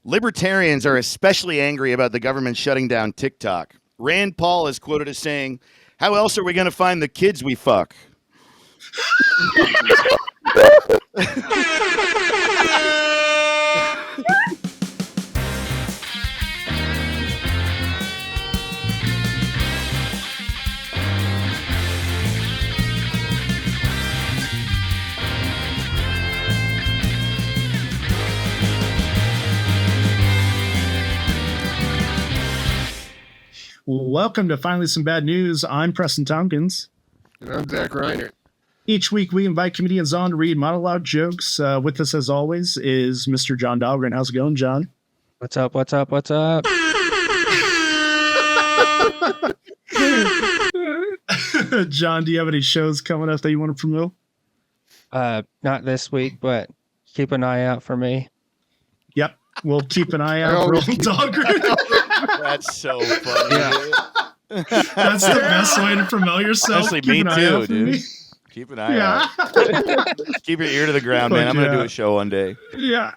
Libertarians are especially angry about the government shutting down TikTok. Rand Paul is quoted as saying, "How else are we going to find the kids we fuck?" Welcome to Finally Some Bad News. I'm Preston Tompkins. And I'm Reinert. Each week we invite comedians on to read monologue jokes. With us, as always, is Mr. John Dahlgren. How's it going, John? What's up? What's up? What's up? John, do you have any shows coming up that you want to promote? Not this week, but keep an eye out for me. Yep. We'll keep an eye out for old Dahlgren. That's so funny. Yeah. That's the best way to promote yourself. Honestly, me too, dude. Keep an eye out. Keep your ear to the ground, man. I'm going to do a show one day. Yeah.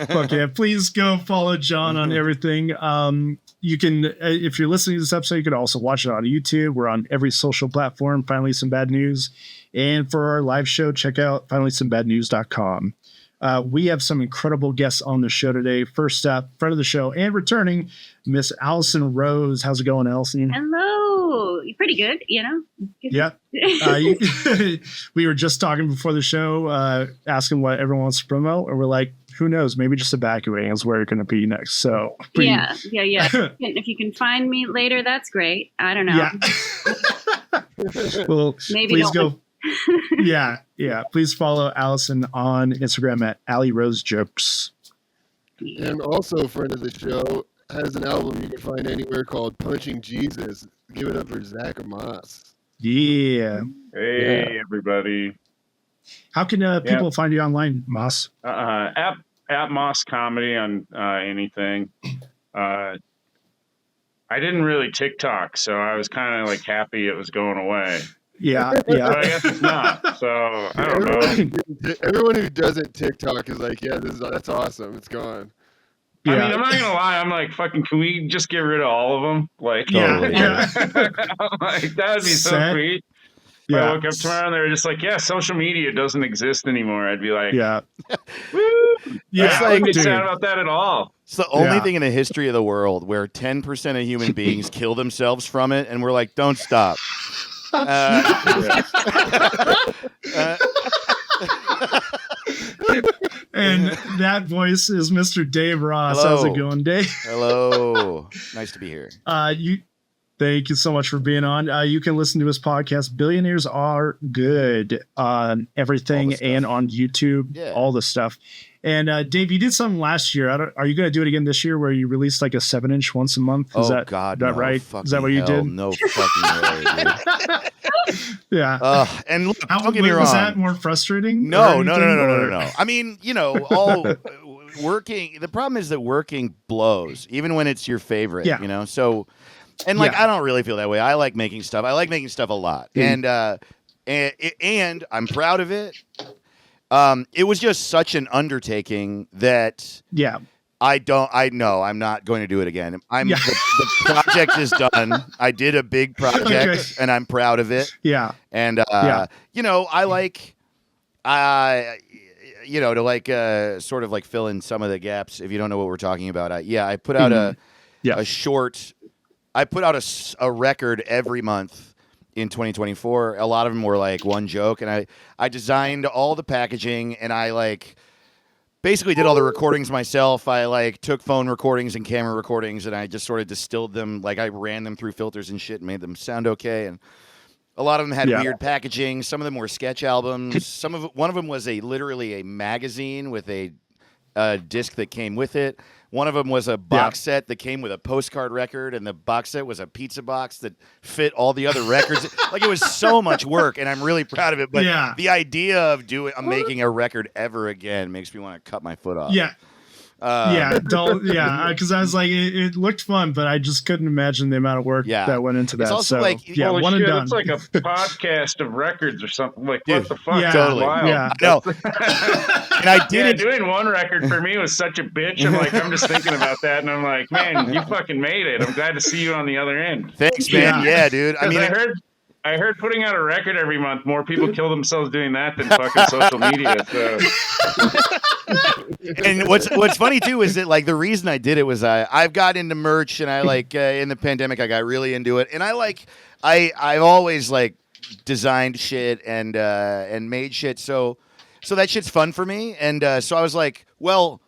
Fuck yeah. Please go follow John on everything. You can, if you're listening to this episode, you can also watch it on YouTube. We're on every social platform, Finally Some Bad News. And for our live show, check out finallysomebadnews.com. We have some incredible guests on the show today. First up, friend of the show and returning, Miss Allison Rose. How's it going, Allison? Hello. Pretty good, you know? Yeah. We were just talking before the show, asking what everyone wants to promote. And we're like, who knows? Maybe just evacuating is where you're going to be next. So yeah. If you can find me later, that's great. I don't know. Yeah. Well, maybe please go. Yeah. Please follow Allison on Instagram at Allie Rose Jokes. And also a friend of the show has an album you can find anywhere called Punching Jesus. Give it up for Zach Maas. Yeah. Hey, everybody. How can people find you online, Maas? At Maas Comedy on anything. I didn't really TikTok, so I was kind of like happy it was going away. Yeah. But I guess it's not. So I don't know. Everyone who doesn't TikTok is like, yeah, that's awesome. It's gone. I mean, I'm not gonna lie. I'm like, fucking. Can we just get rid of all of them? Like, totally. I'm like, that would be so sweet. If I woke up tomorrow and they were just like, yeah, social media doesn't exist anymore. I'd be like, woo. Yeah, I wouldn't be sad about that at all. It's the only thing in the history of the world where 10% of human beings kill themselves from it, and we're like, don't stop. And that voice is Mr. Dave Ross. Hello. How's it going, Dave? Hello. Nice to be here. Thank you so much for being on. You can listen to his podcast, Billionaires Are Good, on everything and on YouTube, all the stuff. And Dave, you did something last year. Are you going to do it again this year where you released like a 7-inch once a month? Is that right? Is that what you did? No fucking way, dude. Yeah. And look, don't get me wrong. Was that more frustrating? No. I mean, working. The problem is that working blows, even when it's your favorite. You know. So, and I don't really feel that way. I like making stuff. I like making stuff a lot, and I'm proud of it. It was just such an undertaking that I know I'm not going to do it again. The project is done. I did a big project and I'm proud of it. Yeah. And I like to sort of like fill in some of the gaps if you don't know what we're talking about. I put out a short. I put out a record every month in 2024. A lot of them were like one joke, and I designed all the packaging, and I basically did all the recordings myself. I took phone recordings and camera recordings, and I just sort of distilled them. I ran them through filters and shit and made them sound okay. And a lot of them had weird packaging. Some of them were sketch albums. One of them was literally a magazine with a disc that came with it. One of them was a box set that came with a postcard record, and the box set was a pizza box that fit all the other records. It was so much work, and I'm really proud of it. But the idea of making a record ever again makes me want to cut my foot off. Yeah. Because I was like, it looked fun, but I just couldn't imagine the amount of work that went into that. It's also one and done. It's like a podcast of records or something. Like, dude, what the fuck? Yeah, totally. Wild. Yeah, no. And I did it. Doing one record for me was such a bitch. I'm just thinking about that, and I'm like, man, you fucking made it. I'm glad to see you on the other end. Thanks, man. Yeah, dude. I mean, I heard putting out a record every month, more people kill themselves doing that than fucking social media. So. And what's funny too is that like the reason I did it was I've got into merch, and I like in the pandemic I got really into it, and I've always like designed shit and made shit, so that shit's fun for me, and so I was like, well,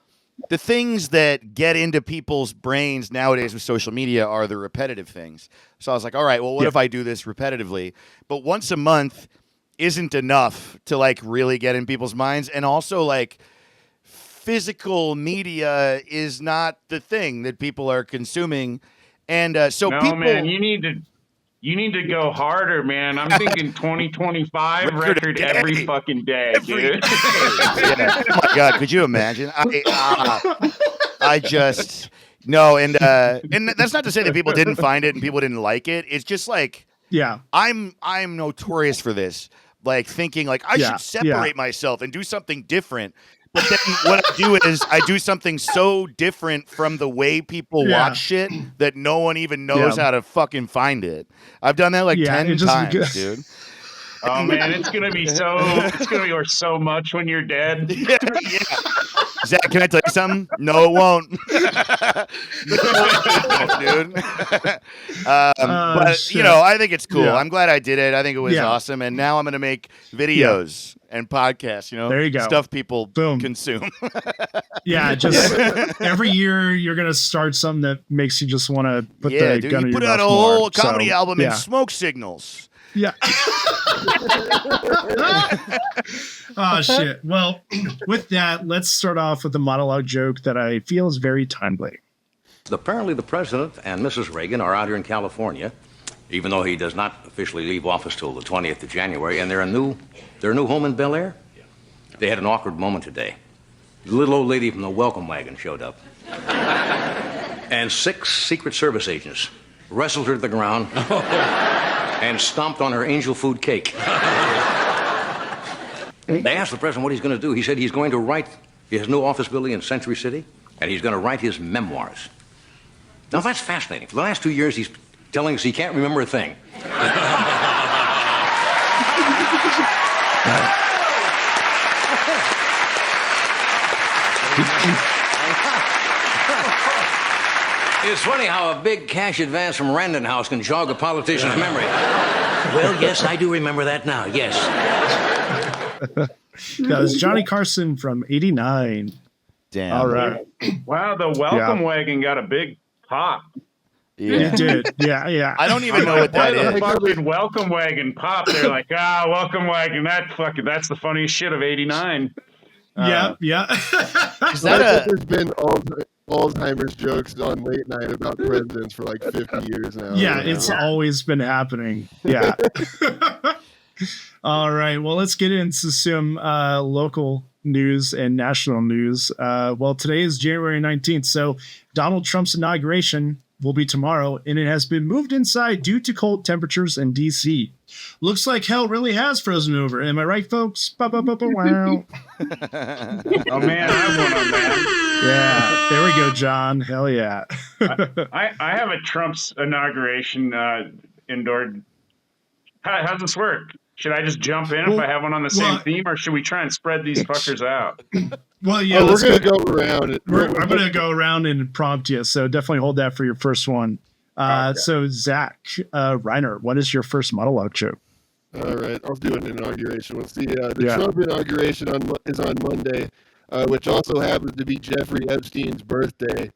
the things that get into people's brains nowadays with social media are the repetitive things. So I was like, all right, well, what if I do this repetitively? But once a month isn't enough to like really get in people's minds. And also like physical media is not the thing that people are consuming. And so no, people... man, you need to go harder, man. I'm thinking 2025 record every fucking day, dude. Yeah. Oh my God, could you imagine? I just no, and that's not to say that people didn't find it and people didn't like it. It's just like, I'm notorious for this, like thinking like I should separate myself and do something different. But then what I do is I do something so different from the way people watch shit that no one even knows how to fucking find it. I've done that like 10 times, dude. Oh man, it's gonna be worth so much when you're dead. Yeah. Zach, can I tell you something? No, it won't. Dude. But you know, I think it's cool. I'm glad I did it. I think it was awesome. And now I'm gonna make videos and podcasts. You know, there you go. Stuff people consume. Just every year you're gonna start something that makes you just want to put the gun in your mouth. You put out a whole comedy album in smoke signals. Yeah. Oh shit. Well, with that, let's start off with a monologue joke that I feel is very timely. Apparently the president and Mrs. Reagan are out here in California, even though he does not officially leave office till the 20th of January, and their new home in Bel Air. They had an awkward moment today. The little old lady from the welcome wagon showed up. And 6 Secret Service agents wrestled her to the ground and stomped on her angel food cake. They asked the president what he's going to do. He said he's going to write his new office building in Century City, and he's going to write his memoirs. Now, that's fascinating. For the last 2 years, he's telling us he can't remember a thing. It's funny how a big cash advance from Random House can jog a politician's memory. Well, yes, I do remember that now, yes. That was Johnny Carson from '89. Damn. All right. Wow, the welcome wagon got a big pop. Yeah. It did. Yeah. I don't even know what that is. The fucking welcome wagon pop. They're like, welcome wagon. That's the funniest shit of '89. Yeah. Is that there's been Alzheimer's jokes on late night about presidents for like 50 years now. Yeah, it's always been happening. Yeah. All right. Well, let's get into some local news and national news. Well, today is January 19th, so Donald Trump's inauguration will be tomorrow, and it has been moved inside due to cold temperatures in D.C. Looks like hell really has frozen over. Am I right, folks? Wow. Oh, man, I won on that. Yeah, there we go, John. Hell yeah. I have a Trump's inauguration indoor. How's this work? Should I just jump in if I have one on the same theme, or should we try and spread these fuckers out? Well, yeah, we're going to go around. I'm going to go around and prompt you, so definitely hold that for your first one. Okay. So, Zach, Reinert, what is your first monologue joke? All right, I'll do an inauguration. Let's see. The Trump inauguration is on Monday, which also happens to be Jeffrey Epstein's birthday.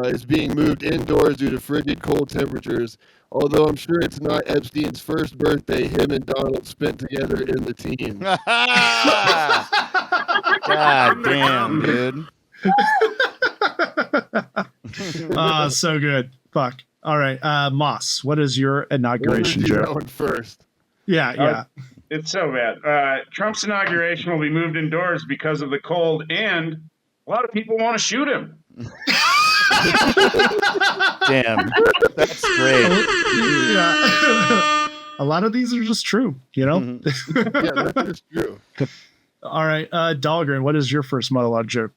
Is being moved indoors due to frigid cold temperatures. Although I'm sure it's not Epstein's first birthday him and Donald spent together in the team. God damn, dude. So good. Fuck. All right. Maas, what is your inauguration joke? That one first. Yeah. It's so bad. Trump's inauguration will be moved indoors because of the cold, and A lot of people want to shoot him. Damn, that's great. Yeah. A lot of these are just true, you know? Yeah, that's just true. All right, Dahlgren, what is your first monologue joke?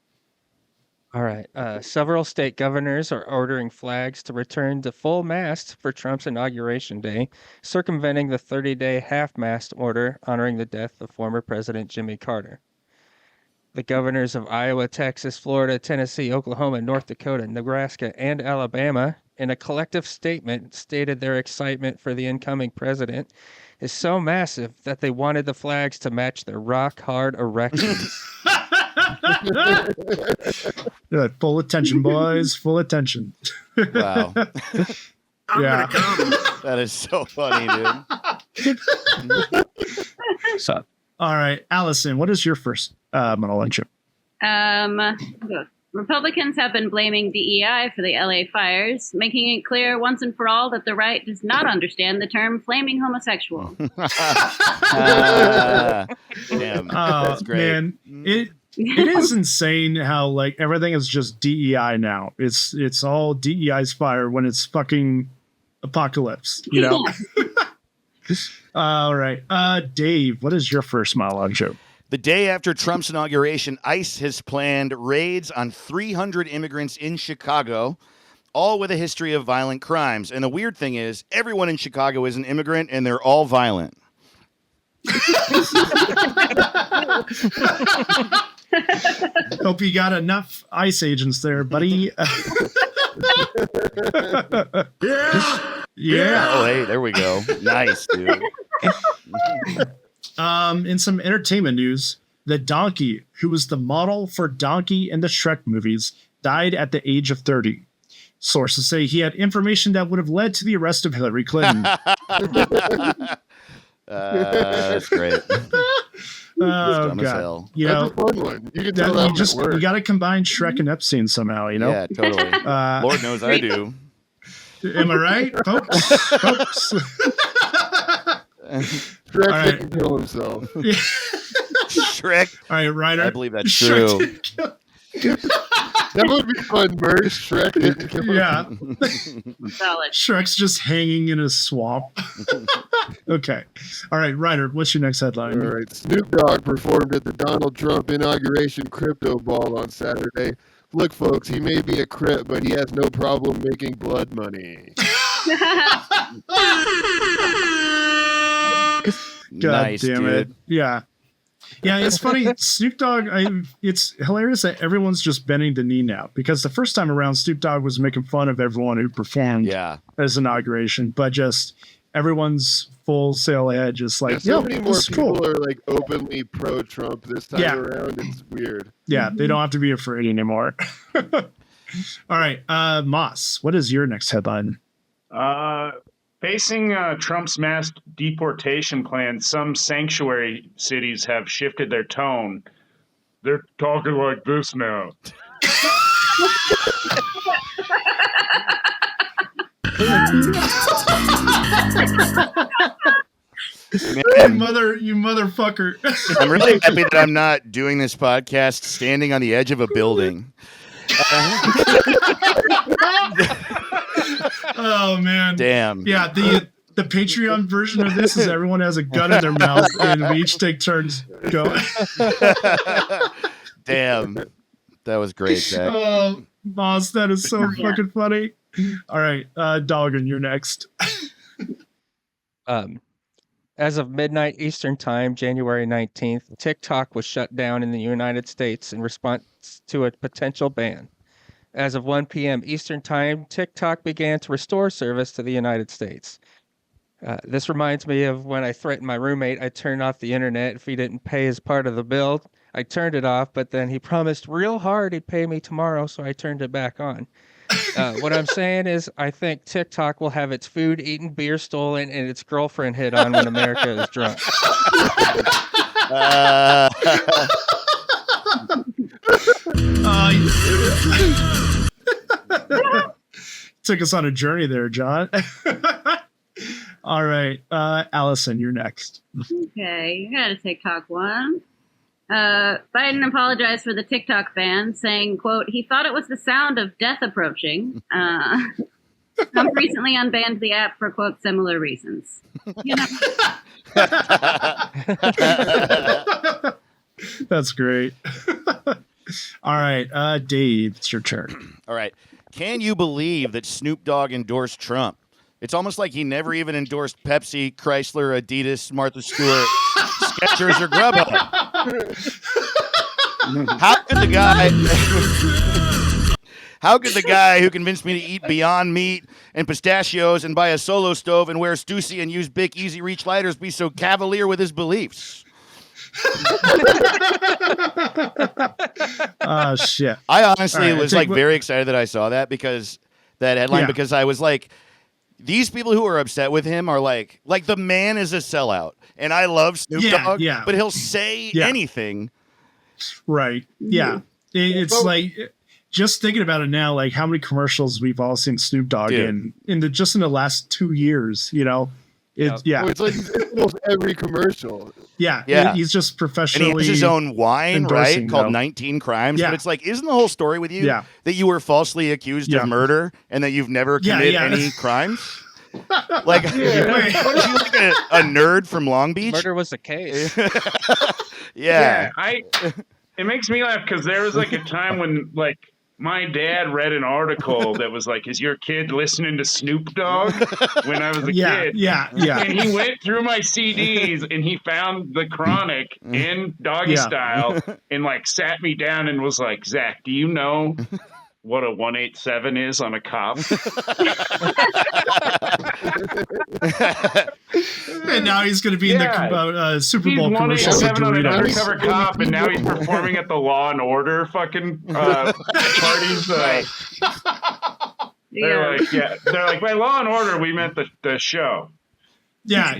All right. Several state governors are ordering flags to return to full mast for Trump's inauguration day, circumventing the 30-day half-mast order honoring the death of former President Jimmy Carter. The governors of Iowa, Texas, Florida, Tennessee, Oklahoma, North Dakota, Nebraska, and Alabama, in a collective statement, stated their excitement for the incoming president is so massive that they wanted the flags to match their rock-hard erections. Yeah, full attention, boys. Full attention. Wow. Yeah. That is so funny, dude. So, all right, Allison, what is your first monologue joke? Republicans have been blaming DEI for the LA fires, making it clear once and for all that the right does not understand the term flaming homosexual. Damn, that's great. Man, it is insane how like everything is just DEI now. It's all DEI's fire when it's fucking apocalypse, you know? All right. Dave, what is your first monologue joke? The day after Trump's inauguration, ICE has planned raids on 300 immigrants in Chicago, all with a history of violent crimes. And the weird thing is, everyone in Chicago is an immigrant, and they're all violent. Hope you got enough ICE agents there, buddy. Yeah. Oh, hey, there we go. Nice, dude. In some entertainment news, the donkey, who was the model for Donkey in the Shrek movies, died at the age of 30. Sources say he had information that would have led to the arrest of Hillary Clinton. That's great. Oh, dumb as God. hell. You That's know, a fun one. You can tell that you got to combine Shrek and Epstein somehow, you know? Yeah, totally. Lord knows I do. Am I right, folks? Folks? Shrek All right. didn't kill himself. Shrek. All right, Reinert. I believe that's true. That would be fun, merch. Shrek didn't kill himself. Yeah. Solid. Shrek's just hanging in a swamp. Okay. All right, Reinert, what's your next headline? All right. Snoop Dogg performed at the Donald Trump inauguration crypto ball on Saturday. Look, folks, he may be a Crip, but he has no problem making blood money. God Nice, damn dude. it. Yeah. Yeah, it's funny. Snoop Dogg, it's hilarious that everyone's just bending the knee now, because the first time around, Snoop Dogg was making fun of everyone who performed Yeah. at his inauguration, but just everyone's full sail ahead, just like, So yo, many more this is people cool. are like openly pro-Trump this time Yeah. around. It's weird. Yeah, they don't have to be afraid anymore. All right, Maas, what is your next headline? Facing Trump's mass deportation plan, some sanctuary cities have shifted their tone. They're talking like this now. You motherfucker. I'm really happy that I'm not doing this podcast standing on the edge of a building. Oh man. Damn. Yeah, the Patreon version of this is everyone has a gun in their mouth and we each take turns going. Damn. That was great, Zach. Oh, Boss, that is so fucking funny. All right, Dahlgren, you're next. As of midnight Eastern Time, January 19th, TikTok was shut down in the United States in response to a potential ban. As of 1 p.m. Eastern Time, TikTok began to restore service to the United States. This reminds me of when I threatened my roommate I'd turn off the internet if he didn't pay his part of the bill. I turned it off, but then he promised real hard he'd pay me tomorrow, so I turned it back on. What I'm saying is I think TikTok will have its food eaten, beer stolen, and its girlfriend hit on when America is drunk. Took us on a journey there, John. All right, Allison, you're next. Okay, you got a TikTok one. Biden apologized for the TikTok ban, saying, quote, he thought it was the sound of death approaching. Trump recently unbanned the app for, quote, similar reasons. You know? That's great. All right, Dave, it's your turn. All right. Can you believe that Snoop Dogg endorsed Trump? It's almost like he never even endorsed Pepsi, Chrysler, Adidas, Martha Stewart, Skechers, or Grubhub. How could the guy who convinced me to eat Beyond Meat and pistachios and buy a Solo stove and wear Stussy and use Bic Easy Reach lighters be so cavalier with his beliefs? Oh, shit. I honestly All right, was very excited that I saw that because I was like, these people who are upset with him are like the man is a sellout, and I love Snoop Dogg, but he'll say anything. Right. Yeah. It's like, just thinking about it now, like how many commercials we've all seen Snoop Dogg in the last 2 years, you know? It's like he's in almost every commercial. Yeah. He's just professionally. And he has his own wine, right? Called 19 Crimes. Yeah. But it's like, isn't the whole story with you that you were falsely accused of murder and that you've never committed any crimes? Like, what is he, like a nerd from Long Beach? Murder was the case. Yeah. It makes me laugh because there was like a time when like my dad read an article that was like, is your kid listening to Snoop Dogg? When I was a kid. Yeah. And he went through my CDs and he found The Chronic in Doggy Style and like sat me down and was like, Zach, do you know what a 187 is on a cop? And now he's going to be in the Super Bowl commercial. He's 187 on an undercover cop, and now he's performing at the Law and Order fucking parties. They're like, by Law and Order, we meant the show. Yeah.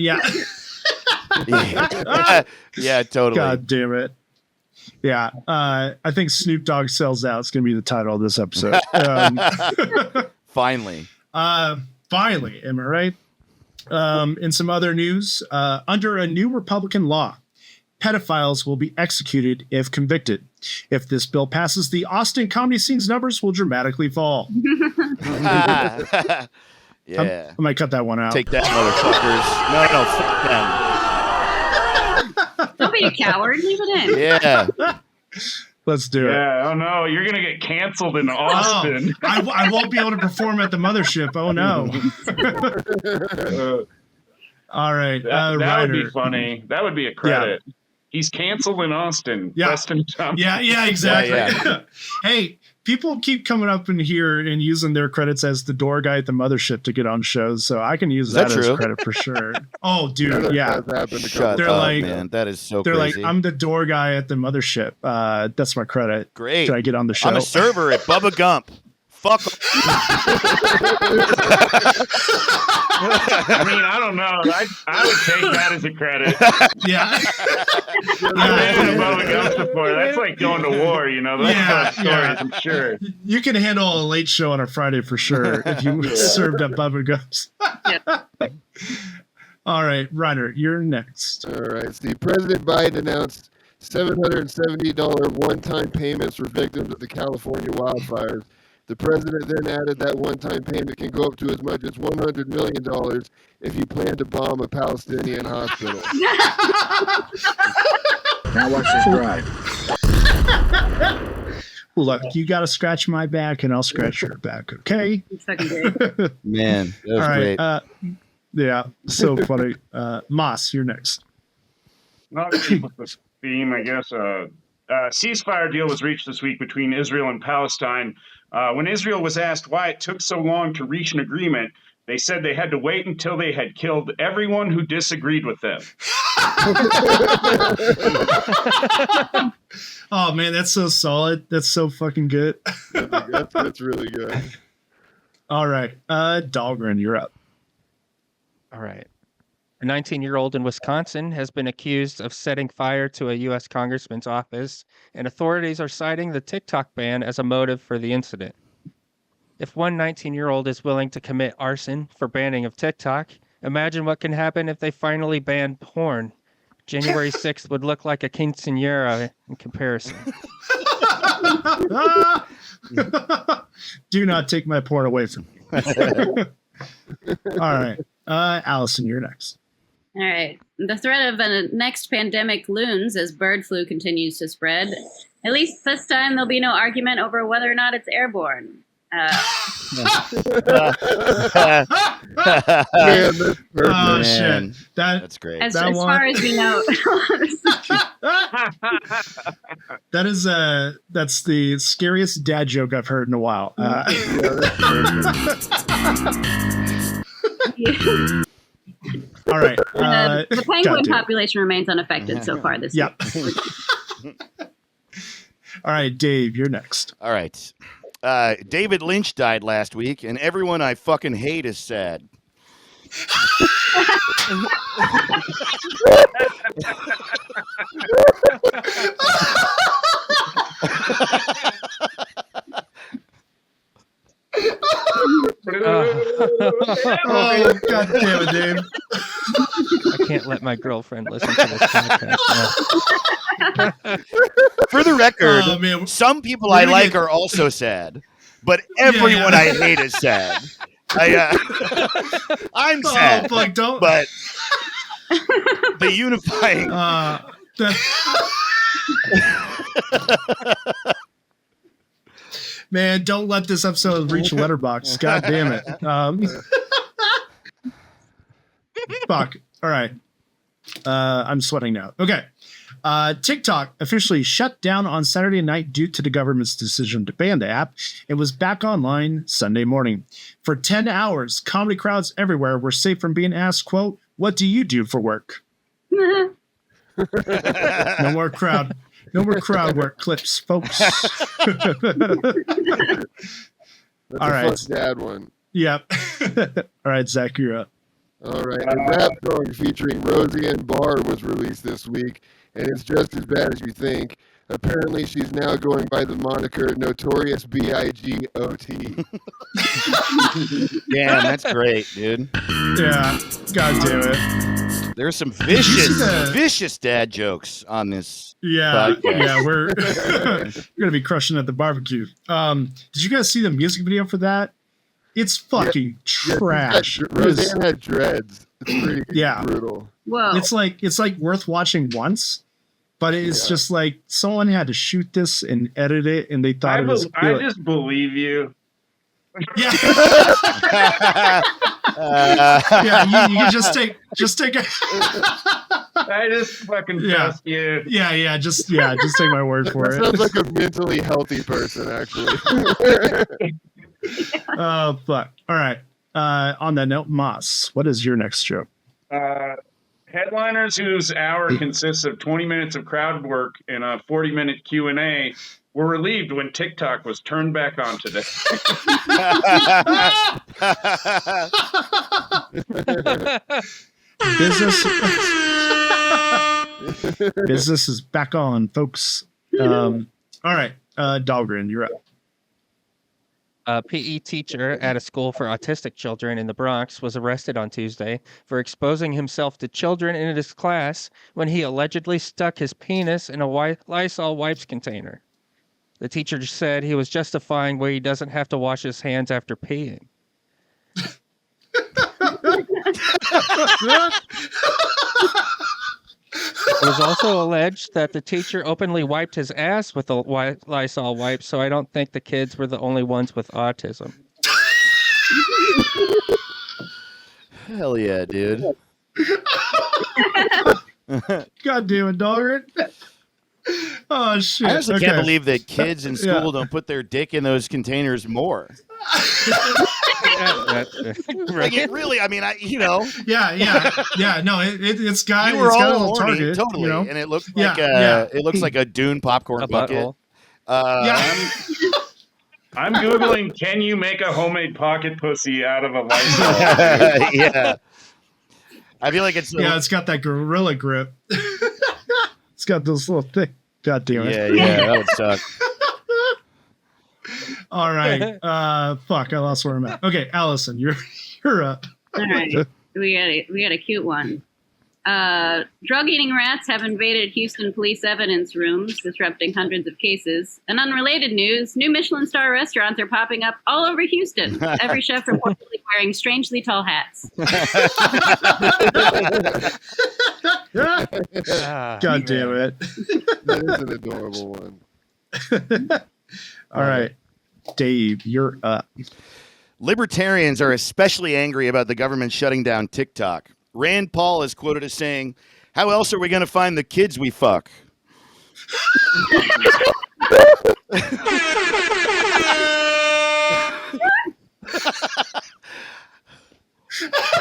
Yeah, totally. God damn it. Yeah, I think Snoop Dogg sells out. It's going to be the title of this episode. Finally. Finally, am I right? In some other news, under a new Republican law, pedophiles will be executed if convicted. If this bill passes, the Austin comedy scene's numbers will dramatically fall. Yeah. I might cut that one out. Take that, motherfuckers. No, fuck them. Don't be a coward. Leave it in. Yeah. Let's do it. Yeah. Oh no, you're gonna get canceled in Austin. I won't be able to perform at the mothership. Oh no. All right. That would be funny. That would be a credit. Yeah. He's canceled in Austin. Yeah. Preston Tompkins. Yeah, exactly. Yeah. Hey, people keep coming up in here and using their credits as the door guy at the mothership to get on shows, so I can use that as credit for sure. Oh, dude, yeah. Shut up, like, man. That is so crazy. They're like, I'm the door guy at the mothership. That's my credit. Great. Can I get on the show? I'm a server at Bubba Gump. Fuck. I mean, I don't know. I would take that as a credit. Yeah. I've been in Bubba Gump before. That's like going to war, you know. Those kind of stories, I'm sure. You can handle a late show on a Friday for sure if you served up Bubba Gumps. All right, Reinert, you're next. All right. See, President Biden announced $770 one-time payments for victims of the California wildfires. The president then added that one-time payment can go up to as much as $100 million if you plan to bomb a Palestinian hospital. Now watch this drive. Look, you got to scratch my back, and I'll scratch your back, okay? It's fucking great. Man, that was great. Yeah, so funny. Maas, you're next. Not keep with the theme, I guess. Ceasefire deal was reached this week between Israel and Palestine. When Israel was asked why it took so long to reach an agreement, they said they had to wait until they had killed everyone who disagreed with them. Oh, man, that's so solid. That's so fucking good. That's really good. All right. Dahlgren, you're up. All right. A 19-year-old in Wisconsin has been accused of setting fire to a U.S. congressman's office, and authorities are citing the TikTok ban as a motive for the incident. If one 19-year-old is willing to commit arson for banning of TikTok, imagine what can happen if they finally ban porn. January 6th would look like a quinceañera in comparison. Do not take my porn away from me. All right. Allison, you're next. All right. The threat of the next pandemic looms as bird flu continues to spread. At least this time, there'll be no argument over whether or not it's airborne. Shit. That's great. As far as we know. That's the scariest dad joke I've heard in a while. All right. The penguin population remains unaffected so far this year. All right, Dave, you're next. All right. David Lynch died last week, and everyone I fucking hate is sad. Oh, God damn it, Dave. I can't let my girlfriend listen to this podcast. No. For the record, some people I like are also sad, but everyone I hate is sad. I'm sad, fuck, don't. But the unifying. Man, don't let this episode reach letterbox. God damn it. Fuck. All right. I'm sweating now. Okay. TikTok officially shut down on Saturday night due to the government's decision to ban the app. It was back online Sunday morning. For 10 hours, comedy crowds everywhere were safe from being asked, quote, "What do you do for work?" No more crowd work clips, folks. All right. That's a dad one. Yep. All right, Zach, you're up. All right. A rap song featuring Roseanne Barr was released this week, and it's just as bad as you think. Apparently, she's now going by the moniker Notorious B.I.G.O.T. Damn, that's great, dude. Yeah. God damn it. There's some vicious dad jokes on this. podcast. Yeah, we're gonna be crushing at the barbecue. Did you guys see the music video for that? It's fucking trash. Roseanne had dreads. It's pretty brutal. Whoa. It's like worth watching once, but it's just like someone had to shoot this and edit it, and they thought it was. I just believe you. Yeah. You can just take a. I just fucking trust you. Yeah. Just take my word for it. Sounds like a mentally healthy person, actually. Oh, fuck. All right. On that note, Maas, what is your next joke? Headliners whose hour consists of 20 minutes of crowd work and a 40-minute Q&A were relieved when TikTok was turned back on today. Business is back on, folks. All right. Dahlgren, you're up. A PE teacher at a school for autistic children in the Bronx was arrested on Tuesday for exposing himself to children in his class when he allegedly stuck his penis in a Lysol wipes container. The teacher said he was justifying why he doesn't have to wash his hands after peeing. It was also alleged that the teacher openly wiped his ass with a Lysol wipe, so I don't think the kids were the only ones with autism. Hell yeah, dude. God damn it, Dahlgren. Oh, shit. I honestly can't believe that kids in school don't put their dick in those containers more. Like it really, I mean, Yeah, no, it's got you were a all little horny, target, totally, you know? and it looks like it looks like a Dune popcorn bucket. I'm Googling, can you make a homemade pocket pussy out of a Lysol? Yeah. I feel like it's it's got that gorilla grip. It's got this little thing. God damn it. Yeah, that would suck. All right. Fuck, I lost where I'm at. Okay, Allison, you're up. All right. We got a cute one. Drug-eating rats have invaded Houston police evidence rooms, disrupting hundreds of cases. And unrelated news, new Michelin star restaurants are popping up all over Houston. Every chef reportedly wearing strangely tall hats. God damn it. That is an adorable one. All right. Dave, you're up. Libertarians are especially angry about the government shutting down TikTok. Rand Paul is quoted as saying, "How else are we going to find the kids we fuck?"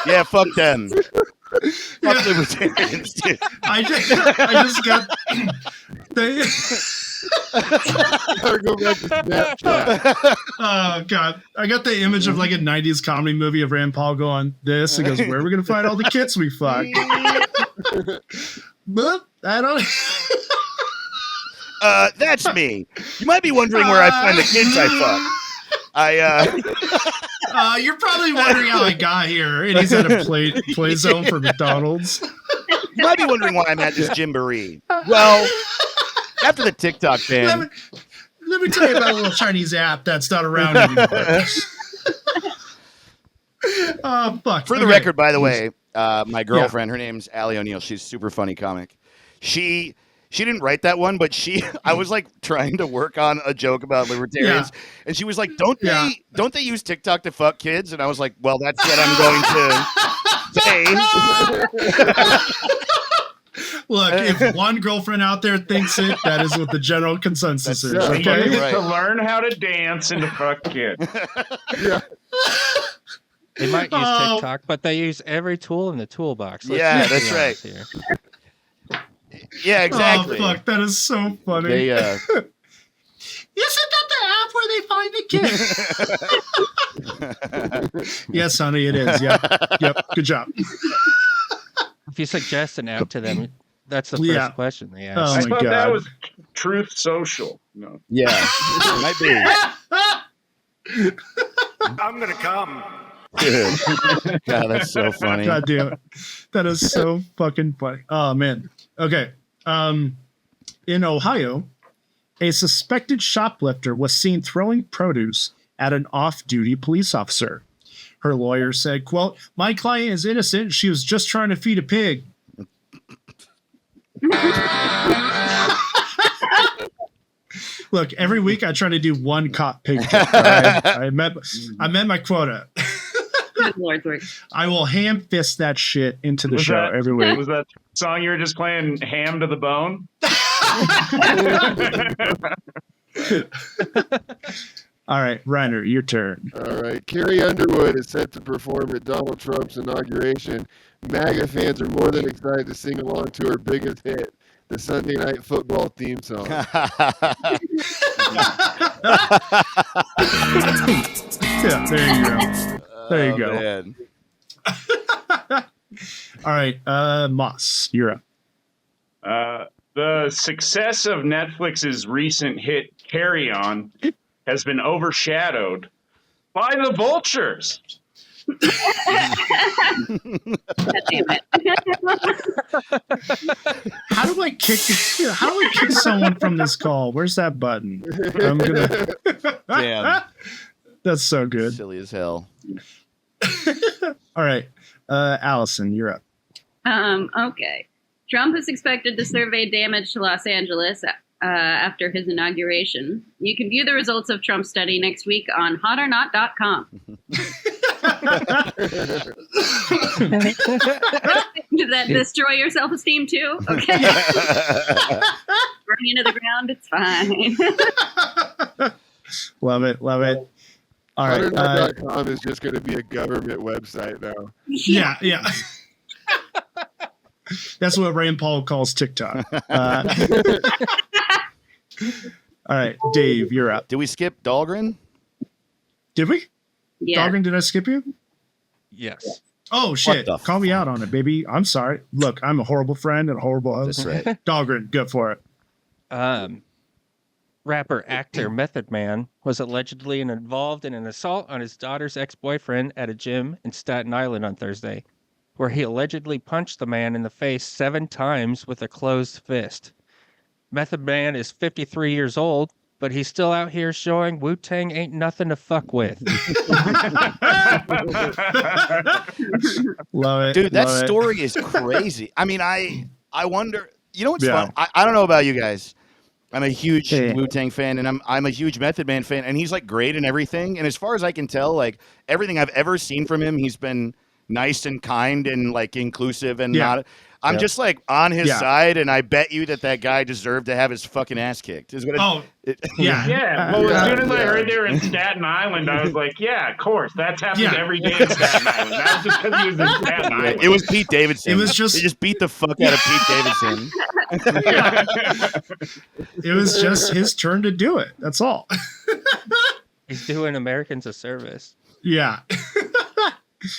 Yeah, fuck them. Fuck libertarians, dude. I just got Gotta go back to Snapchat. oh god, I got the image of like a 90s comedy movie of Rand Paul going this and goes, "Where are we gonna find all the kids we fuck?" But I don't That's me. You might be wondering where I find the kids I fuck. you're probably wondering how I got here, and he's at a play zone for McDonald's. You might be wondering why I'm at this Gymboree. Well, after the TikTok ban, Let me tell you about a little Chinese app that's not around anymore. Fuck. For the record, by the way, my girlfriend, her name's Allie O'Neill. She's a super funny comic. She didn't write that one, but I was like trying to work on a joke about libertarians, and she was like, "Don't they use TikTok to fuck kids?" And I was like, "Well, that's what I'm going to say." Look, if one girlfriend out there thinks it, that is what the general consensus is. You Okay. get to learn how to dance and to fuck kids. Yeah. They might use TikTok, but they use every tool in the toolbox. Yeah, that's right. Here. Yeah, exactly. Oh, fuck. That is so funny. They, Isn't that the app where they find the kids? Yes, honey, it is. Yeah. Yep. Good job. If you suggest an app to them, that's the first question they ask. Oh, I my thought God. that was Truth Social. No. yeah, it might be. I'm gonna come. Dude. God, that's so funny. God damn it. That is so fucking funny. Oh, man. Okay. In Ohio, a suspected shoplifter was seen throwing produce at an off-duty police officer. Her lawyer said, quote, "My client is innocent. She was just trying to feed a pig." Look, every week I try to do one cop pig joke. All right? I met my quota. Good Lord's work. I will ham fist that shit into the Was show that- every week. Was that song you were just playing, Ham to the Bone? All right, Reiner, your turn. All right. Carrie Underwood is set to perform at Donald Trump's inauguration. MAGA fans are more than excited to sing along to her biggest hit, the Sunday Night Football theme song. Yeah, there you go. There you go. Man. All right, Maas, you're up. The success of Netflix's recent hit Carry On has been overshadowed by the vultures. God damn it. How do I kick someone from this call? Where's that button? I'm gonna. Damn. That's so good. Silly as hell. All right, Allison, you're up. Okay. Trump is expected to survey damage to Los Angeles after his inauguration. You can view the results of Trump's study next week on hotornot.com. Did that destroy your self-esteem too? Okay. Burn you to the ground, it's fine. Love it. All right. Hotornot.com is just going to be a government website now. Yeah. That's what Rand Paul calls TikTok. All right, Dave, you're up. Did we skip Dahlgren? Did we? Yeah. Dahlgren, did I skip you? Yes. Oh, shit. the Call me out on it, baby. I'm sorry. Look, I'm a horrible friend and a horrible host. That's right. Dahlgren, go for it. Rapper, actor, Method Man was allegedly involved in an assault on his daughter's ex-boyfriend at a gym in Staten Island on Thursday. where he allegedly punched the man in the face 7 times with a closed fist. Method Man is 53 years old, but he's still out here showing Wu-Tang ain't nothing to fuck with. Love it. Dude, that love it. story is crazy. I mean, I wonder, you know what's fun? I don't know about you guys. I'm a huge Wu-Tang fan, and I'm a huge Method Man fan, and he's like great and everything. And as far as I can tell, like everything I've ever seen from him, he's been nice and kind and like inclusive and not. I'm just like on his side, and I bet you that guy deserved to have his fucking ass kicked. Is what Well, as soon as I heard they were in Staten Island, I was like, yeah, of course, that's happening every day in Staten Island. Not just because he was in Staten Island. It was Pete Davidson. It was just they just beat the fuck out of Pete Davidson. It was just his turn to do it. That's all. He's doing Americans a service. Yeah.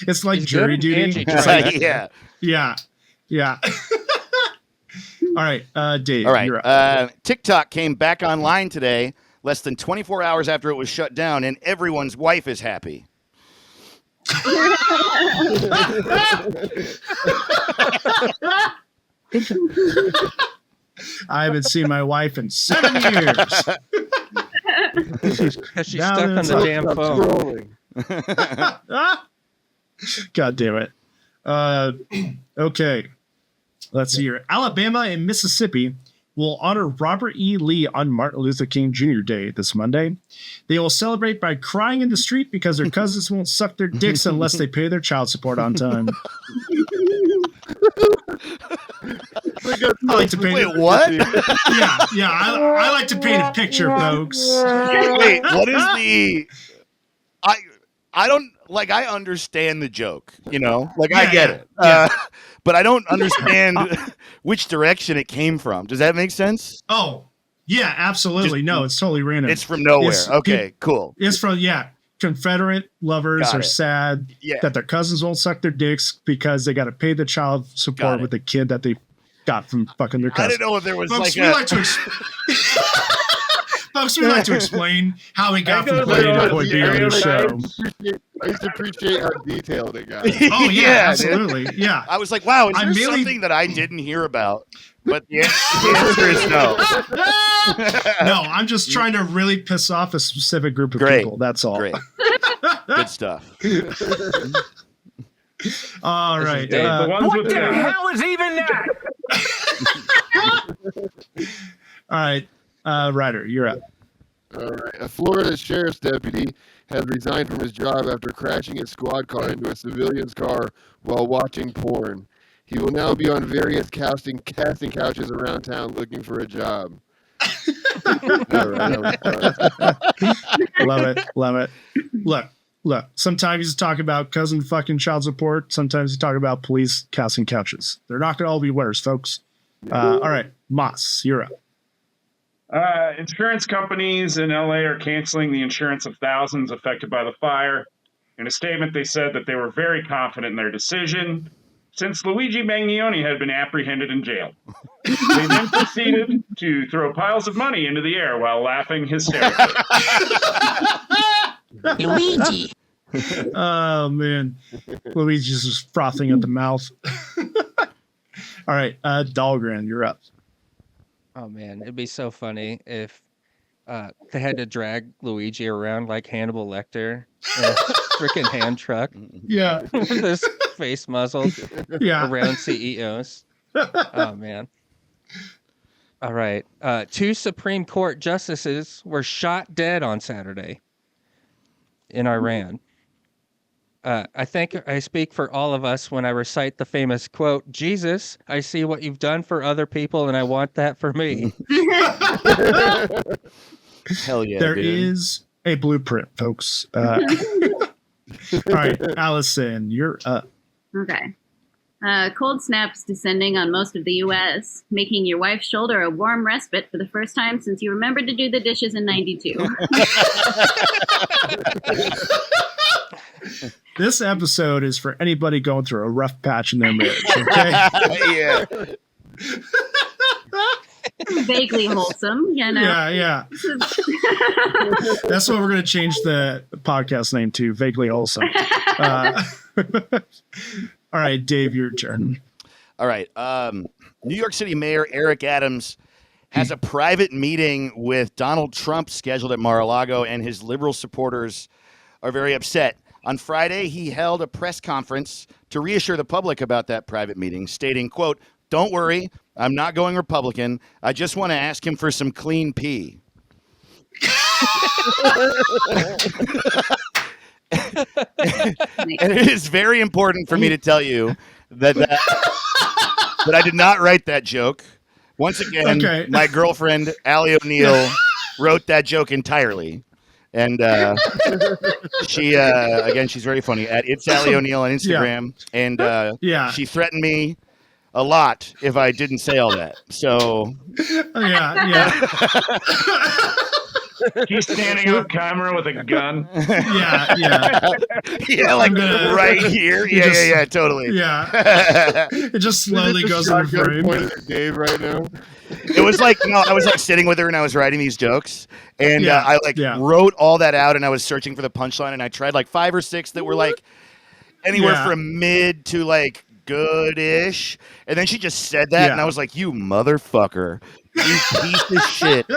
It's like He's jury good at duty. Yeah. Yeah. All right, Dave. All right. You're up. TikTok came back online today, less than 24 hours after it was shut down, and everyone's wife is happy. I haven't seen my wife in 7 years. Because she's stuck on the damn phone. God damn it. Okay. Let's see here. Alabama and Mississippi will honor Robert E. Lee on Martin Luther King Jr. Day this Monday. They will celebrate by crying in the street because their cousins won't suck their dicks unless they pay their child support on time. I like to paint Wait, what? Yeah. I like to paint a picture, folks. Wait, what is the? I don't like. I understand the joke, you know. Like I get it, but I don't understand which direction it came from. Does that make sense? Oh, yeah, absolutely. No, it's totally random. It's from nowhere. Okay, cool. It's from Confederate lovers are sad that their cousins won't suck their dicks because they got to pay the child support with the kid that they got from fucking their cousin. I didn't know if there was Folks, we like to explain how we got from point A to point B on this show. I used to appreciate how detailed it got. Oh, yeah, absolutely. Dude. Yeah. I was like, wow, is there something that I didn't hear about? But the answer is no. No, I'm just trying to really piss off a specific group of people. That's all. Great. Good stuff. All right. What the hell is even that? All right. Ryder, you're up. All right. A Florida sheriff's deputy has resigned from his job after crashing his squad car into a civilian's car while watching porn. He will now be on various casting couches around town looking for a job. All right, Love it. Look. Sometimes he's talking about cousin fucking child support. Sometimes he's talking about police casting couches. They're not going to all be winners, folks. All right. Maas, you're up. Insurance companies in LA are canceling the insurance of thousands affected by the fire. In a statement, they said that they were very confident in their decision since Luigi Magnoni had been apprehended in jail. They then proceeded to throw piles of money into the air while laughing hysterically. Luigi. Oh, man. Luigi's just frothing at the mouth. All right. Dahlgren, you're up. Oh, man. It'd be so funny if they had to drag Luigi around like Hannibal Lecter in a freaking hand truck. Yeah. With his face muzzled around CEOs. Oh, man. All right. 2 Supreme Court justices were shot dead on Saturday in Iran. I think I speak for all of us when I recite the famous quote, Jesus, I see what you've done for other people and I want that for me. Hell yeah. There is a blueprint, folks. All right, Allison, you're up. Okay. Cold snaps descending on most of the U.S., making your wife's shoulder a warm respite for the first time since you remembered to do the dishes in 92. This episode is for anybody going through a rough patch in their marriage, okay? Yeah. Vaguely wholesome, you know? Yeah. That's what we're going to change the podcast name to, Vaguely Wholesome. All All right, Dave, your turn. All right. New York City Mayor Eric Adams has a private meeting with Donald Trump scheduled at Mar-a-Lago, and his liberal supporters are very upset. On Friday, he held a press conference to reassure the public about that private meeting, stating, quote, "Don't worry, I'm not going Republican. I just want to ask him for some clean pee." And it is very important for me to tell you that I did not write that joke. Once again, my girlfriend, Allie O'Neill, wrote that joke entirely. And she's very funny at It's Allie O'Neill on Instagram. Yeah. And she threatened me a lot if I didn't say all that. So yeah. He's standing on camera with a gun. Yeah, like right here. Yeah, totally. Yeah. It just slowly goes in frame. Dave right now. It was like, I was like sitting with her and I was writing these jokes, and I wrote all that out, and I was searching for the punchline, and I tried like 5 or 6 that were like anywhere from mid to like good-ish, and then she just said that, and I was like, "You motherfucker, you piece of shit."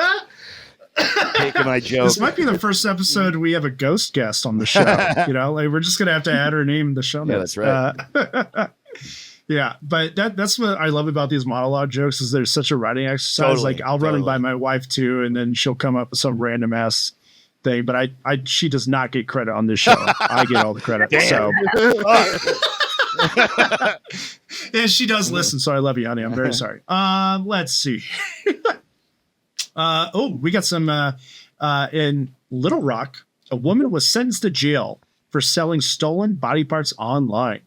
Taking my joke. This might be the first episode we have a ghost guest on the show. Like we're just gonna have to add her name in the show notes. Yeah, that's right. Yeah, but that's what I love about these monologue jokes is there's such a writing exercise. Totally, like I'll run them by my wife too, and then she'll come up with some random ass thing. But she does not get credit on this show. I get all the credit. Damn. So yeah, she does listen. So I love you, honey. I'm very sorry. Let's see. We got some in Little Rock. A woman was sentenced to jail for selling stolen body parts online.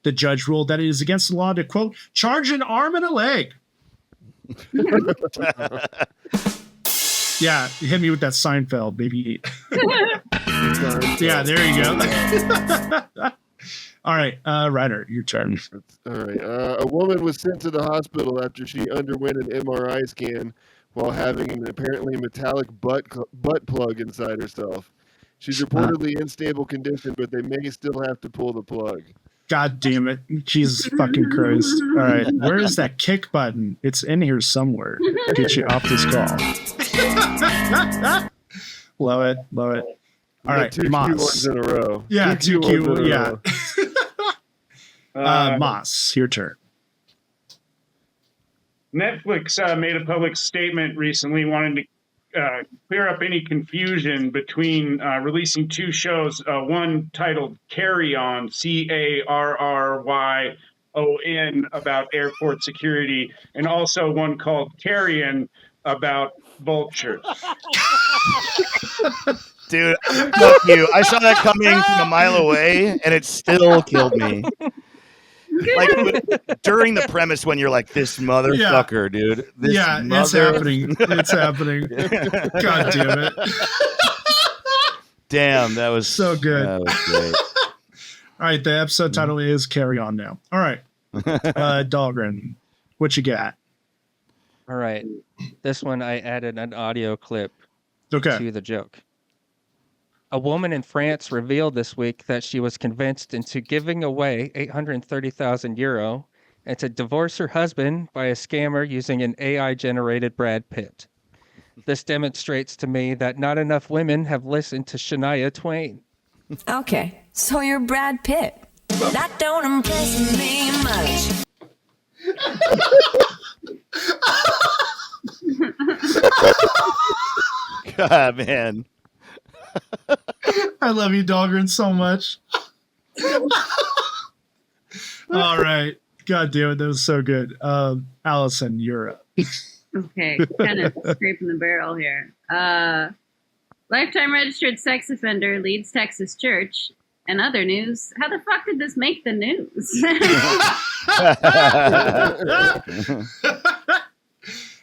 The judge ruled that it is against the law to, quote, charge an arm and a leg. Yeah, hit me with that Seinfeld, baby. Yeah, there you go. All right, Reinert, your turn. All right. A woman was sent to the hospital after she underwent an MRI scan while having an apparently metallic butt plug inside herself. She's reportedly in stable condition, but they may still have to pull the plug. God damn it. Jesus fucking Christ. All right. Where is that kick button? It's in here somewhere. Get you off this call. Love it. All right. 2 Q1s in a row. Yeah, 2 Q. Yeah. Row. Maas, your turn. Netflix made a public statement recently wanting to clear up any confusion between releasing 2 shows, one titled Carry On, CARRYON, about airport security, and also one called Carrion about vultures. Dude, fuck you. I saw that coming from a mile away, and it still killed me. Like during the premise when you're like, this motherfucker, dude. It's happening. It's happening. God damn it. Damn, that was so good. That was great. All right, the episode title is Carry On now. All right. Dahlgren, what you got? All right. This one I added an audio clip to the joke. A woman in France revealed this week that she was convinced into giving away 830,000 euro and to divorce her husband by a scammer using an AI-generated Brad Pitt. This demonstrates to me that not enough women have listened to Shania Twain. Okay, so you're Brad Pitt. That don't impress me much. God, man. I love you, Dahlgren, so much. All right. God damn it. That was so good. Allison, you're up. Okay. Kind of scraping the barrel here. Lifetime registered sex offender leads Texas church. And other news. How the fuck did this make the news?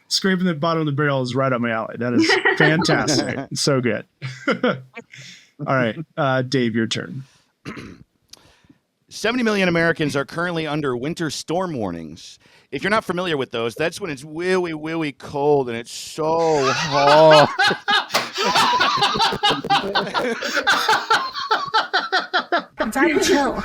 Scraping the bottom of the barrel is right up my alley. That is fantastic. So good. All right. Dave, your turn. 70 million Americans are currently under winter storm warnings. If you're not familiar with those, that's when it's really, really cold and it's so hot. Daddy, chill.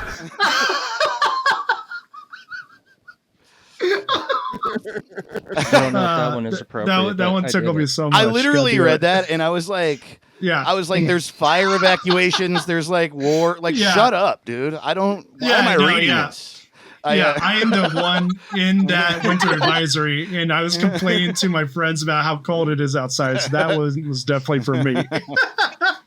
inappropriate. That one tickled me so much. I literally read that and I was like, there's fire evacuations. There's like war. Like, shut up, dude. Why am I reading this? I am the one in that winter advisory, and I was complaining to my friends about how cold it is outside. So that was definitely for me.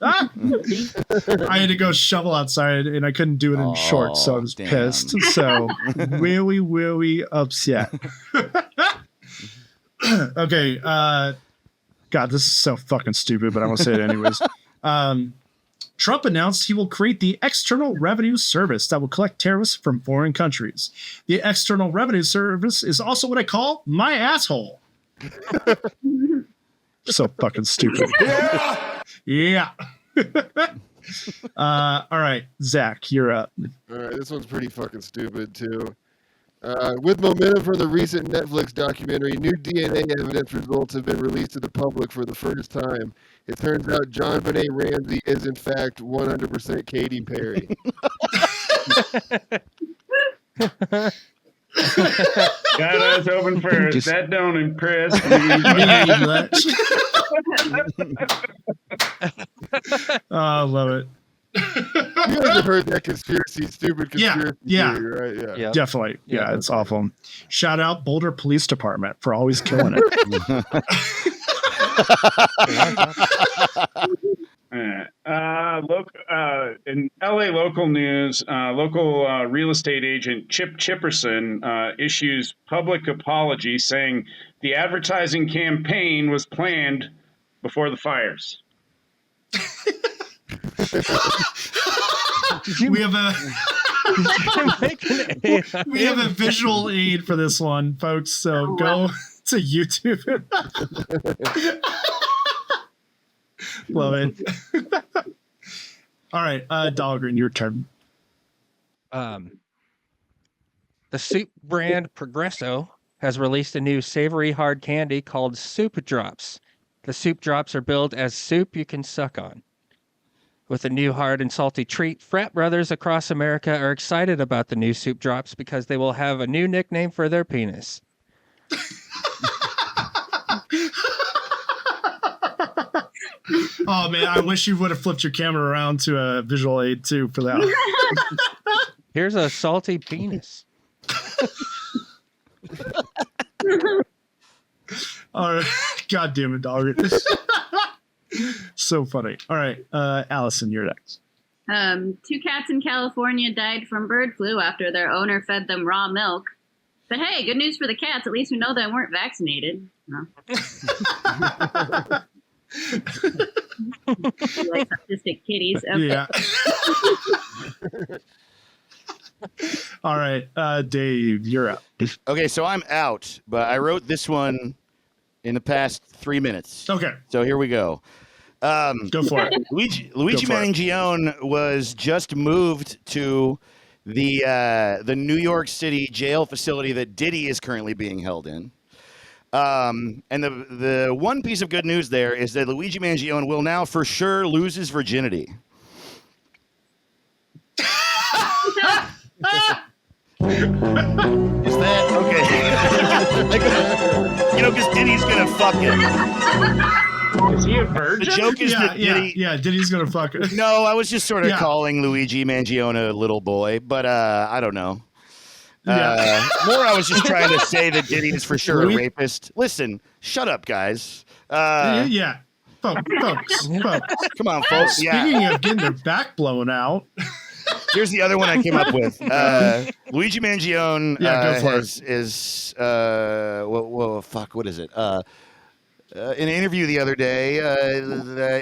I had to go shovel outside, and I couldn't do it in shorts, so I was pissed. So really upset. Okay, God, this is so fucking stupid, but I'm gonna say it anyways. Trump announced he will create the External Revenue Service that will collect tariffs from foreign countries. The External Revenue Service is also what I call my asshole. So fucking stupid. Yeah. All right, Zach, you're up. All right, this one's pretty fucking stupid too. With momentum from the recent Netflix documentary, new DNA evidence results have been released to the public for the first time. It turns out John Benet Ramsey is in fact 100% Katy Perry. Got us open first. That don't impress me. I love it. You guys have heard that stupid conspiracy theory, right? Yeah, definitely. Yeah, it's awful. Shout out Boulder Police Department for always killing it. In LA local news, local real estate agent Chip Chipperson issues public apology saying the advertising campaign was planned before the fires. We have a visual aid for this one, folks. So go to YouTube. Love it. All right, Dahlgren, your turn. The soup brand Progresso has released a new savory hard candy called Soup Drops. The Soup Drops are billed as soup you can suck on. With a new hard and salty treat, frat brothers across America are excited about the new Soup Drops because they will have a new nickname for their penis. Oh man, I wish you would have flipped your camera around to a visual aid too for that. Here's a salty penis. All right, God damn it, dog. So funny. All right, Allison, you're next. 2 cats in California died from bird flu after their owner fed them raw milk. But hey, good news for the cats. At least we know they weren't vaccinated. No. Like autistic kitties. Okay. Yeah. All right, Dave, you're up. Okay, so I'm out, but I wrote this one in the past 3 minutes. Okay. So here we go. Go for it. Luigi Mangione was just moved to the New York City jail facility that Diddy is currently being held in. And the one piece of good news there is that Luigi Mangione will now for sure lose his virginity. Is that okay? Because Diddy's gonna fuck him. Is he a virgin? The joke is that Diddy's gonna fuck him. No, I was just sort of calling Luigi Mangione a little boy, but I don't know. More, I was just trying to say that Diddy is for sure a rapist. Listen, shut up, guys. Folks. Come on, folks. Speaking of getting their back blown out. Here's the other one I came up with. Luigi Mangione what is it? In an interview the other day,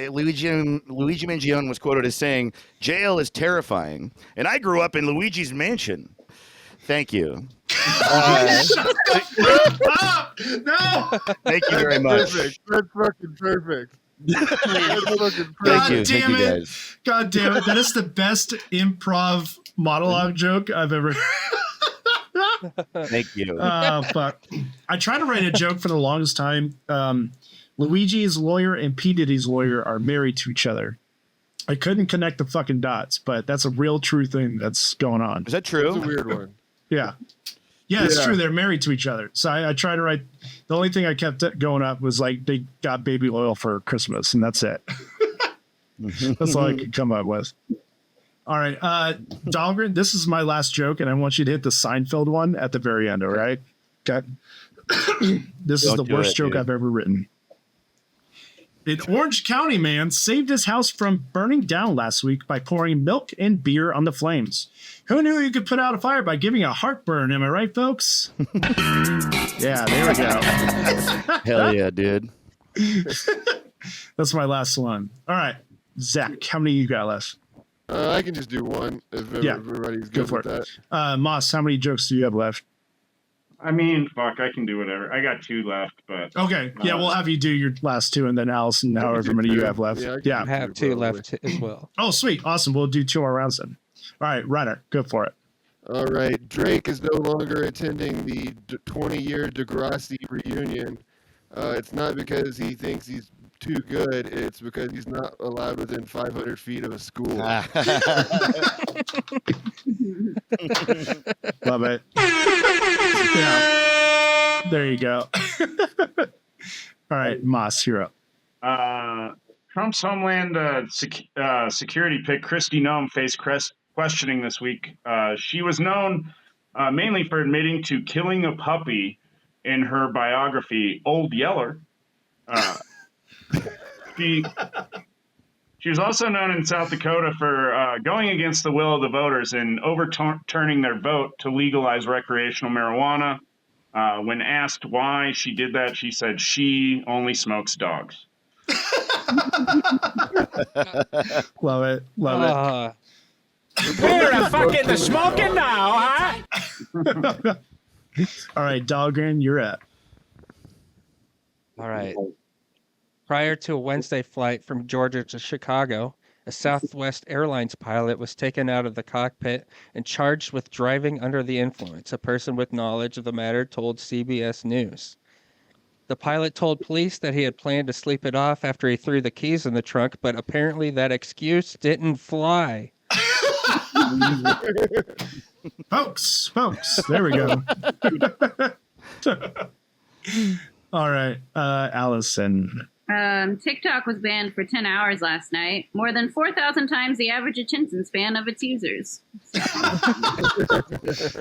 Luigi Mangione was quoted as saying, "Jail is terrifying, and I grew up in Luigi's mansion." Thank you. No. Thank you very much. Perfect. That's fucking perfect. Thank you guys. God damn it. That is the best improv monologue joke I've ever Thank you. Fuck. I tried to write a joke for the longest time. Luigi's lawyer and P. Diddy's lawyer are married to each other. I couldn't connect the fucking dots, but that's a real true thing that's going on. Is that true? That's a weird one. Yeah. Yeah, it's true. They're married to each other. So I tried to write. The only thing I kept going up was like they got baby oil for Christmas, and that's it. That's all I could come up with. All right, Dahlgren, this is my last joke, and I want you to hit the Seinfeld one at the very end. All right. Okay. This is the worst joke I've ever written. An Orange County man saved his house from burning down last week by pouring milk and beer on the flames. Who knew you could put out a fire by giving a heartburn? Am I right, folks? Yeah, there we go. Hell yeah, dude. That's my last one. All right, Zach, how many you got left? I can just do one if everybody's good with that. Maas, how many jokes do you have left? I mean, fuck, I can do whatever. I got 2 left, but okay. Yeah, we'll have you do your last 2, and then Allison, however many you have left. Yeah, I have 2 left as well. Oh, sweet, awesome. We'll do 2 more rounds then. All right, Reinert, go for it. All right, Drake is no longer attending the 20-year Degrassi reunion. It's not because he thinks he's too good. It's because he's not allowed within 500 feet of a school. Love it. Yeah. There you go. All right, Maas, you're up. Trump's Homeland Security pick, Kristi Noem, faced questioning this week. She was known mainly for admitting to killing a puppy in her biography, Old Yeller. She was also known in South Dakota for going against the will of the voters and overturning their vote to legalize recreational marijuana. When asked why she did that, she said she only smokes dogs. Love it. Love it. We're a fucking the smoking now, huh? All right, Dahlgren, you're up. All right. Prior to a Wednesday flight from Georgia to Chicago, a Southwest Airlines pilot was taken out of the cockpit and charged with driving under the influence, a person with knowledge of the matter told CBS News. The pilot told police that he had planned to sleep it off after he threw the keys in the trunk, but apparently that excuse didn't fly. Folks, there we go. All right, Allison. TikTok was banned for 10 hours last night, more than 4,000 times the average attention span of its users.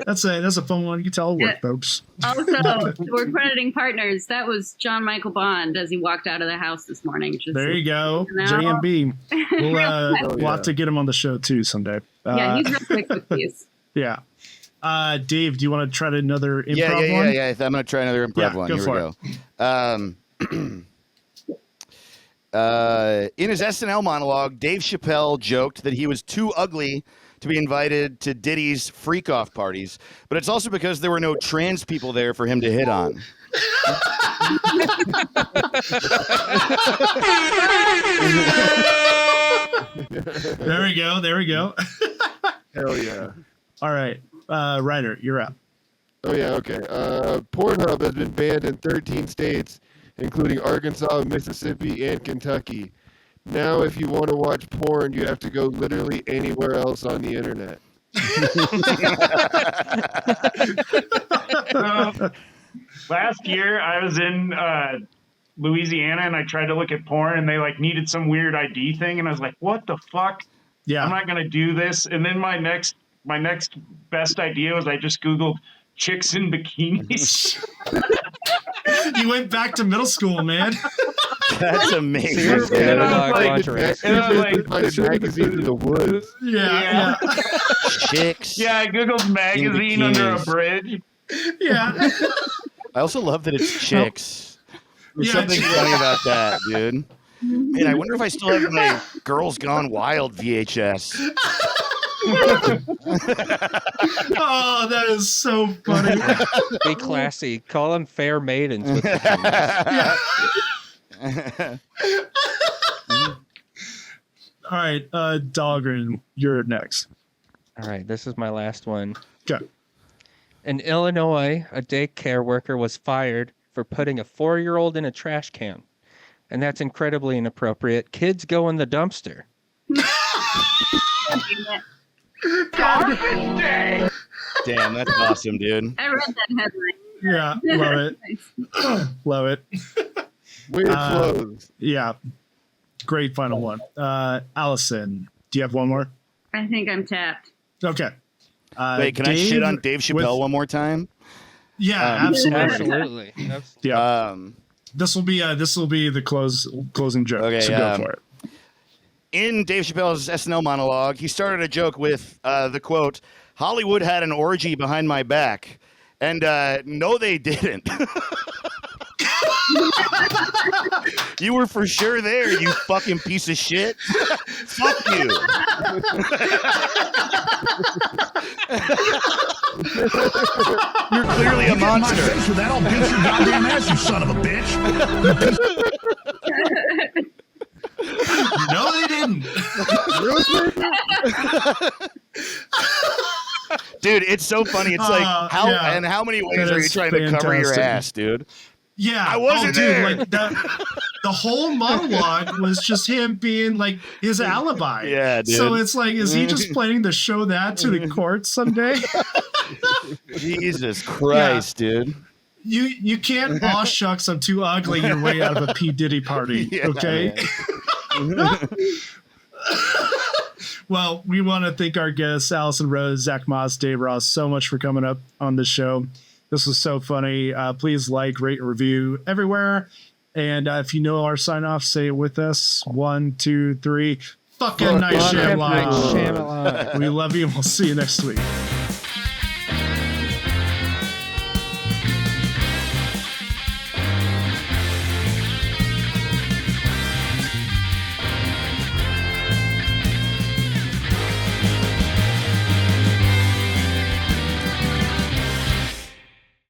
That's a fun one. You can tell it worked, folks. Also, we're crediting partners. That was John Michael Bond as he walked out of the house this morning. There you go, JMB. We'll have to get him on the show too someday. Yeah, he's real quick with these. Yeah. Dave, do you want to try another improv one? Yeah. I'm going to try another improv one. Here we go. In his SNL monologue, Dave Chappelle joked that he was too ugly to be invited to Diddy's freak-off parties, but it's also because there were no trans people there for him to hit on. There we go. Hell yeah. All right, Reinert, you're up. Oh yeah, okay. Pornhub has been banned in 13 states, including Arkansas, Mississippi, and Kentucky. Now, if you want to watch porn, you have to go literally anywhere else on the internet. Last year, I was in Louisiana, and I tried to look at porn, and they needed some weird ID thing, and I was like, "What the fuck? Yeah, I'm not gonna do this." And then my next best idea was I just Googled chicks in bikinis. You went back to middle school, man. That's amazing. And I was magazine in the woods. Yeah. Chicks. Yeah, I Googled magazine under a bridge. Yeah. I also love that it's chicks. There's something chicks. funny about that, dude. Man, I wonder if I still have my Girls Gone Wild VHS. Oh, that is so funny. Be classy. Call them fair maidens. With All right, Dahlgren, you're next. All right, this is my last one. Okay. In Illinois, a daycare worker was fired for putting a 4-year-old in a trash can. And that's incredibly inappropriate. Kids go in the dumpster. Damn, that's awesome, dude. I read that headline. Yeah, love it. Love it. Way it flows. Yeah. Great final one. Allison, do you have one more? I think I'm tapped. Okay. Wait, can I shit on Dave Chappelle one more time? Yeah, Absolutely. Yeah. This will be the closing joke. Okay, so go for it. In Dave Chappelle's SNL monologue, he started a joke with the quote, "Hollywood had an orgy behind my back." And no, they didn't. You were for sure there, you fucking piece of shit. Fuck you. You're clearly a monster. My face with that, I'll beat your goddamn ass, you son of a bitch. No, they didn't. Dude, it's so funny. It's like how many ways are you trying to cover your ass, dude? Yeah, I wasn't there. Like the whole monologue was just him being like his alibi. Yeah, dude. So it's like, is he just planning to show that to the court someday? Jesus Christ, dude. You can't, aw shucks, I'm too ugly your way out of a P. Diddy party, okay? Well, we want to thank our guests, Allison Rose, Zach Maas, Dave Ross, so much for coming up on the show. This was so funny. Please like, rate, and review everywhere. And if you know our sign off, say it with us. 1, 2, 3. Fucking Night Shyamalan. Shyamalan. We love you, and we'll see you next week.